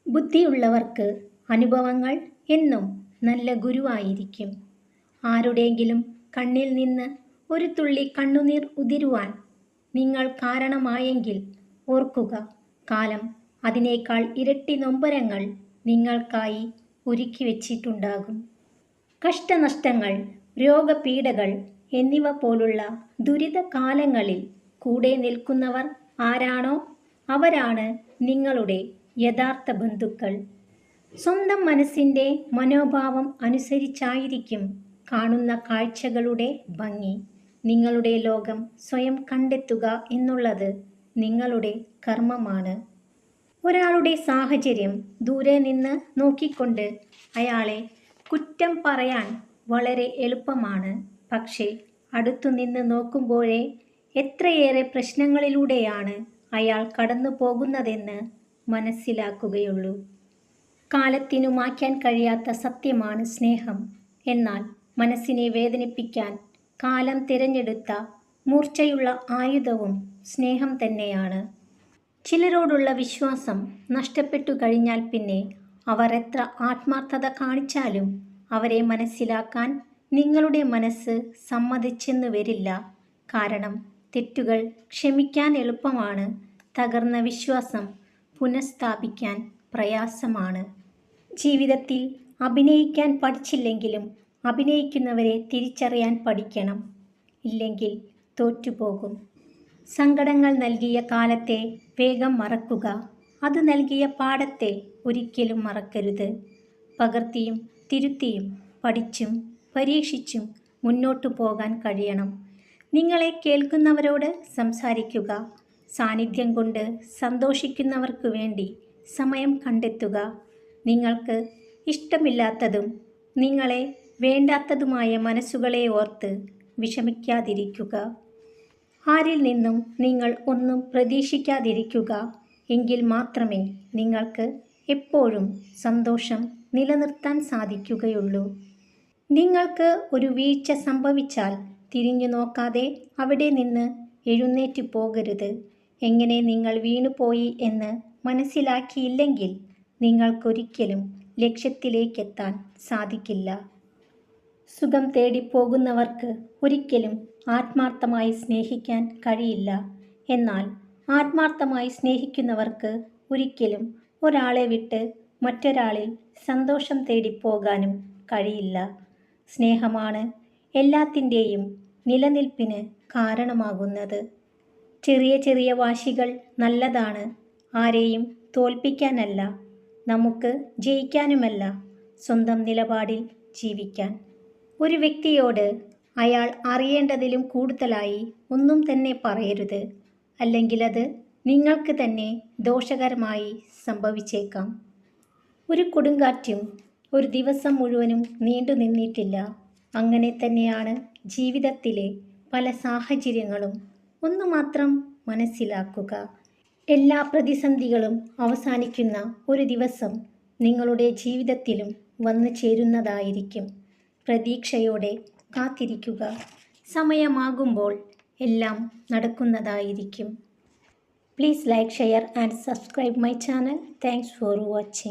ബുദ്ധിയുള്ളവർക്ക് അനുഭവങ്ങൾ എന്നും നല്ല ഗുരുവായിരിക്കും. ആരുടെയെങ്കിലും കണ്ണിൽ നിന്ന് ഒരു തുള്ളി കണ്ണുനീർ ഉതിരുവാൻ നിങ്ങൾ കാരണമായെങ്കിൽ ഓർക്കുക, കാലം അതിനേക്കാൾ ഇരട്ടി നൊമ്പരങ്ങൾ നിങ്ങൾക്കായി ഒരുക്കി വച്ചിട്ടുണ്ടാകും. കഷ്ടനഷ്ടങ്ങൾ, രോഗപീഡകൾ എന്നിവ പോലുള്ള ദുരിത കാലങ്ങളിൽ കൂടെ നിൽക്കുന്നവർ ആരാണോ അവരാണ് നിങ്ങളുടെ യഥാർത്ഥ ബന്ധുക്കൾ. സ്വന്തം മനസ്സിൻ്റെ മനോഭാവം അനുസരിച്ചായിരിക്കും കാണുന്ന കാഴ്ചകളുടെ ഭംഗി. നിങ്ങളുടെ ലോകം സ്വയം കണ്ടെത്തുക എന്നുള്ളത് നിങ്ങളുടെ കർമ്മമാണ്. ഒരാളുടെ സാഹചര്യം ദൂരെ നിന്ന് നോക്കിക്കൊണ്ട് അയാളെ കുറ്റം പറയാൻ വളരെ എളുപ്പമാണ്. പക്ഷേ അടുത്തുനിന്ന് നോക്കുമ്പോഴേ എത്രയേറെ പ്രശ്നങ്ങളിലൂടെയാണ് അയാൾ കടന്നു പോകുന്നതെന്ന് മനസ്സിലാക്കുകയുള്ളൂ. കാലത്തിനു മായ്ക്കാൻ കഴിയാത്ത സത്യമാണ് സ്നേഹം. എന്നാൽ മനസ്സിനെ വേദനിപ്പിക്കാൻ കാലം തിരഞ്ഞെടുത്ത മൂർച്ചയുള്ള ആയുധവും സ്നേഹം തന്നെയാണ്. ചിലരോടുള്ള വിശ്വാസം നഷ്ടപ്പെട്ടു കഴിഞ്ഞാൽ പിന്നെ അവർ എത്ര ആത്മാർത്ഥത കാണിച്ചാലും അവരെ മനസ്സിലാക്കാൻ നിങ്ങളുടെ മനസ്സ് സമ്മതിച്ചെന്നു വരില്ല. കാരണം തെറ്റുകൾ ക്ഷമിക്കാൻ എളുപ്പമാണ്, തകർന്ന വിശ്വാസം പുനഃസ്ഥാപിക്കാൻ പ്രയാസമാണ്. ജീവിതത്തിൽ അഭിനയിക്കാൻ പഠിച്ചില്ലെങ്കിലും അഭിനയിക്കുന്നവരെ തിരിച്ചറിയാൻ പഠിക്കണം. ഇല്ലെങ്കിൽ തോറ്റുപോകും. സങ്കടങ്ങൾ നൽകിയ കാലത്തെ വേഗം മറക്കുക. അത് നൽകിയ പാഠത്തെ ഒരിക്കലും മറക്കരുത്. പകർത്തിയും തിരുത്തിയും പഠിച്ചും പരീക്ഷിച്ചും മുന്നോട്ടു പോകാൻ കഴിയണം. നിങ്ങളെ കേൾക്കുന്നവരോട് സംസാരിക്കുക. സാന്നിധ്യം കൊണ്ട് സന്തോഷിക്കുന്നവർക്ക് വേണ്ടി സമയം കണ്ടെത്തുക. നിങ്ങൾക്ക് ഇഷ്ടമില്ലാത്തതും നിങ്ങളെ വേണ്ടാത്തതുമായ മനസ്സുകളെ ഓർത്ത് വിഷമിക്കാതിരിക്കുക. ആരിൽ നിന്നും നിങ്ങൾ ഒന്നും പ്രതീക്ഷിക്കാതിരിക്കുക. എങ്കിൽ മാത്രമേ നിങ്ങൾക്ക് എപ്പോഴും സന്തോഷം നിലനിർത്താൻ സാധിക്കുകയുള്ളൂ. നിങ്ങൾക്ക് ഒരു വീഴ്ച സംഭവിച്ചാൽ തിരിഞ്ഞു നോക്കാതെ അവിടെ നിന്ന് എഴുന്നേറ്റ് പോകരുത്. എങ്ങനെ നിങ്ങൾ വീണുപോയി എന്ന് മനസ്സിലാക്കിയില്ലെങ്കിൽ നിങ്ങൾക്കൊരിക്കലും ലക്ഷ്യത്തിലേക്കെത്താൻ സാധിക്കില്ല. സുഖം തേടി പോകുന്നവർക്ക് ഒരിക്കലും ആത്മാർത്ഥമായി സ്നേഹിക്കാൻ കഴിയില്ല. എന്നാൽ ആത്മാർത്ഥമായി സ്നേഹിക്കുന്നവർക്ക് ഒരിക്കലും ഒരാളെ വിട്ട് മറ്റൊരാളിൽ സന്തോഷം തേടിപ്പോകാനും കഴിയില്ല. സ്നേഹമാണ് എല്ലാത്തിൻ്റെയും നിലനിൽപ്പിന് കാരണമാകുന്നത്. ചെറിയ ചെറിയ വാശികൾ നല്ലതാണ്. ആരെയും തോൽപ്പിക്കാനല്ല, നമുക്ക് ജയിക്കാനുമല്ല, സ്വന്തം നിലപാടിൽ ജീവിക്കാൻ. ഒരു വ്യക്തിയോട് അയാൾ അറിയേണ്ടതിലും കൂടുതലായി ഒന്നും തന്നെ പറയരുത്. അല്ലെങ്കിൽ അത് നിങ്ങൾക്ക് തന്നെ ദോഷകരമായി സംഭവിച്ചേക്കാം. ഒരു കൊടുങ്കാറ്റും ഒരു ദിവസം മുഴുവനും നീണ്ടു നിന്നിട്ടില്ല. അങ്ങനെ തന്നെയാണ് ജീവിതത്തിലെ പല സാഹചര്യങ്ങളും. ഒന്നു മാത്രം മനസ്സിലാക്കുക, എല്ലാ പ്രതിസന്ധികളും അവസാനിക്കുന്ന ഒരു ദിവസം നിങ്ങളുടെ ജീവിതത്തിലും വന്നു ചേരുന്നതായിരിക്കും. പ്രതീക്ഷയോടെ കാത്തിരിക്കുക. സമയമാകുമ്പോൾ എല്ലാം നടക്കുന്നതായിരിക്കും. Please like, share and subscribe my channel. Thanks for watching.